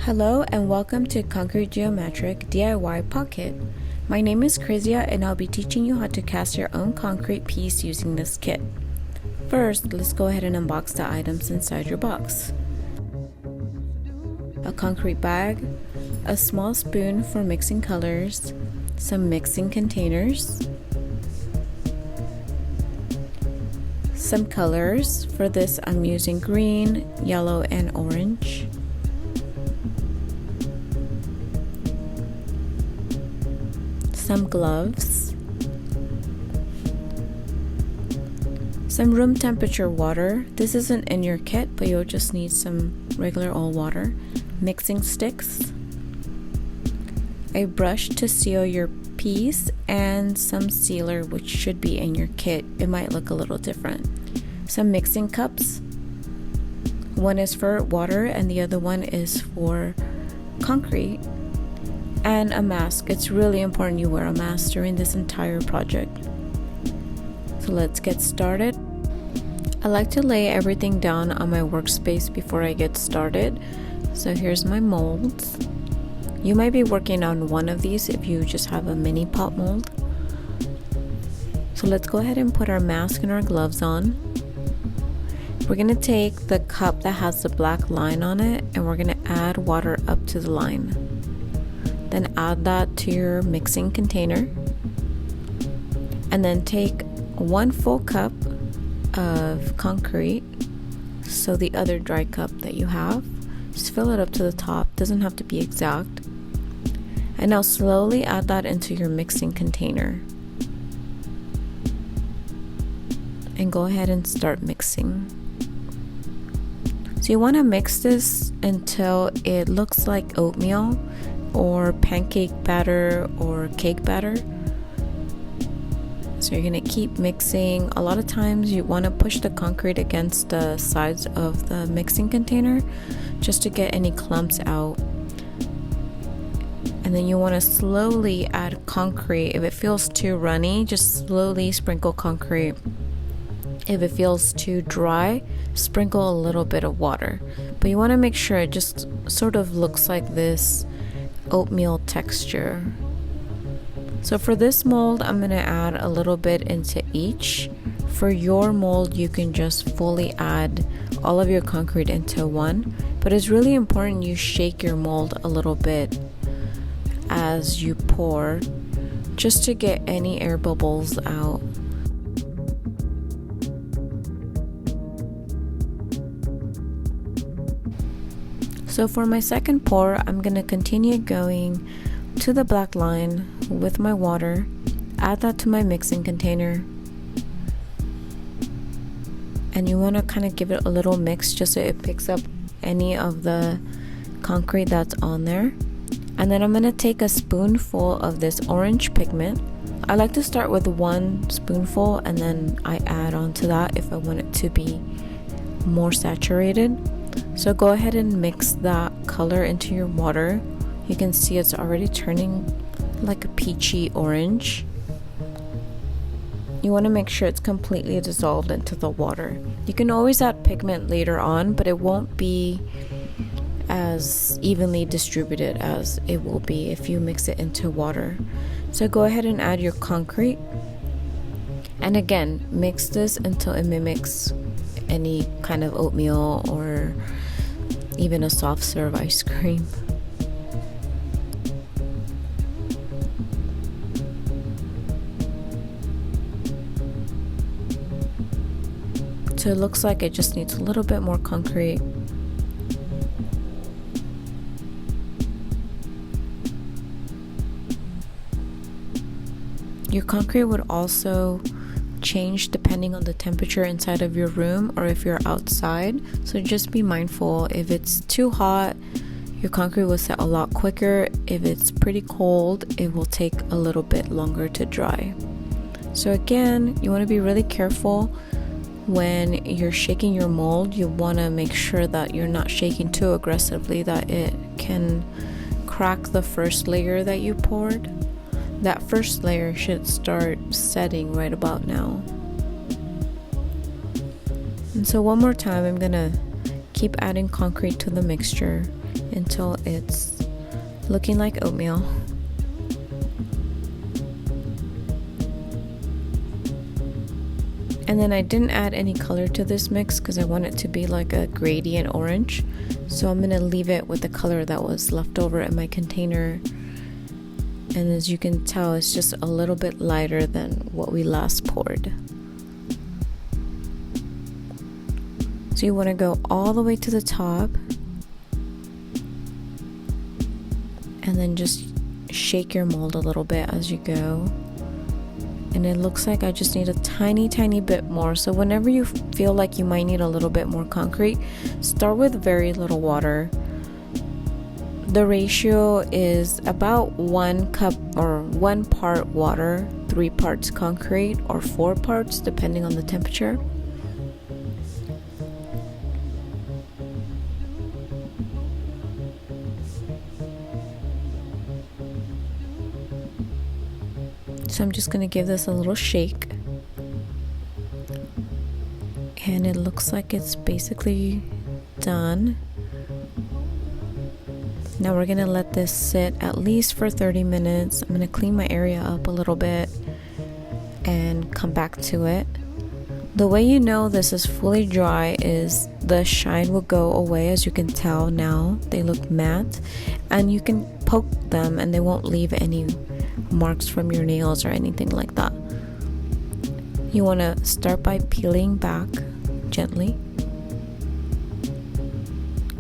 Hello and welcome to Concrete Geometric DIY Pocket. My name is Krizia and I'll be teaching you how to cast your own concrete piece using this kit. First, let's go ahead and unbox the items inside your box. A concrete bag, a small spoon for mixing colors, some mixing containers, some colors. For this I'm using green, yellow, and orange. Some gloves, some room temperature water. This isn't in your kit, but you'll just need some regular old water. Mixing sticks, a brush to seal your piece, and some sealer which should be in your kit. It might look a little different. Some mixing cups. One is for water and the other one is for concrete. And a mask. It's really important you wear a mask during this entire project. So let's get started. I like to lay everything down on my workspace before I get started. So here's my molds. You might be working on one of these if you just have a mini pot mold. So let's go ahead and put our mask and our gloves on. We're going to take the cup that has the black line on it and we're going to add water up to the line. Then add that to your mixing container and then take 1 full cup of concrete, so the other dry cup that you have, just fill it up to the top, doesn't have to be exact, and now slowly add that into your mixing container and go ahead and start mixing. So you want to mix this until it looks like oatmeal or pancake batter or cake batter. So you're going to keep mixing. A lot of times you want to push the concrete against the sides of the mixing container just to get any clumps out. And then you want to slowly add concrete. If it feels too runny, just slowly sprinkle concrete. If it feels too dry, sprinkle a little bit of water. But you want to make sure it just sort of looks like this oatmeal texture. So for this mold, I'm going to add a little bit into each. For your mold, you can just fully add all of your concrete into one, but it's really important you shake your mold a little bit as you pour, just to get any air bubbles out. So for my second pour, I'm going to continue going to the black line with my water, add that to my mixing container, and you want to kind of give it a little mix just so it picks up any of the concrete that's on there. And then I'm going to take a spoonful of this orange pigment. I like to start with 1 spoonful and then I add on to that if I want it to be more saturated. So go ahead and mix that color into your water. You can see it's already turning like a peachy orange. You want to make sure it's completely dissolved into the water. You can always add pigment later on, but it won't be as evenly distributed as it will be if you mix it into water. So go ahead and add your concrete. And again, mix this until it mimics any kind of oatmeal or even a soft serve ice cream. So it looks like it just needs a little bit more concrete. Your concrete would also change depending on the temperature inside of your room or if you're outside, so just be mindful. If it's too hot, your concrete will set a lot quicker. If it's pretty cold, it will take a little bit longer to dry. So again, you want to be really careful when you're shaking your mold. You want to make sure that you're not shaking too aggressively, that it can crack the first layer that you poured. That first layer should start setting right about now. And so one more time, I'm gonna keep adding concrete to the mixture. until it's looking like oatmeal. And then I didn't add any color to this mix because I want it to be like a gradient orange. So I'm gonna leave it with the color that was left over in my container. And as you can tell, it's just a little bit lighter than what we last poured. So you wanna go all the way to the top. And then just shake your mold a little bit as you go. And it looks like I just need a tiny bit more. So whenever you feel like you might need a little bit more concrete, start with very little water. The ratio is about 1 cup or 1 part water, 3 parts concrete, or 4 parts depending on the temperature. So I'm just going to give this a little shake, and it looks like it's basically done. Now we're going to let this sit at least for 30 minutes. I'm going to clean my area up a little bit and come back to it. The way you know this is fully dry is the shine will go away. As you can tell now, they look matte, and you can poke them and they won't leave any marks from your nails or anything like that. You want to start by peeling back gently,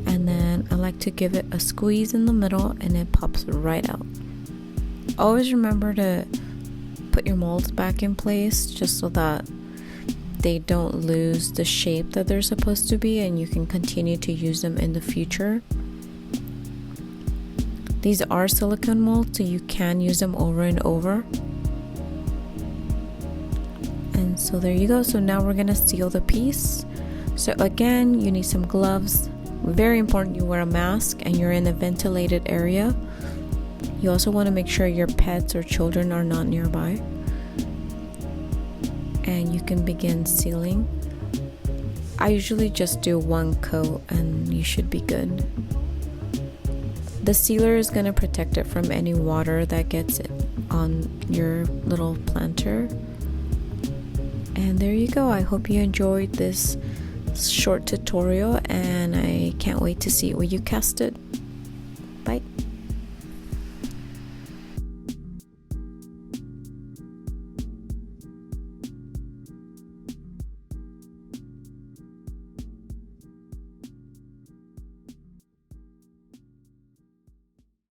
and then I like to give it a squeeze in the middle and it pops right out. Always remember to put your molds back in place just so that they don't lose the shape that they're supposed to be, and you can continue to use them in the future. These are silicone molds, so you can use them over and over. And so there you go. So now we're gonna seal the piece. So again, you need some gloves. Very important you wear a mask and you're in a ventilated area. You also want to make sure your pets or children are not nearby. And you can begin sealing. I usually just do 1 coat and you should be good. The sealer is going to protect it from any water that gets it on your little planter. And there you go. I hope you enjoyed this short tutorial, and I can't wait to see what you casted.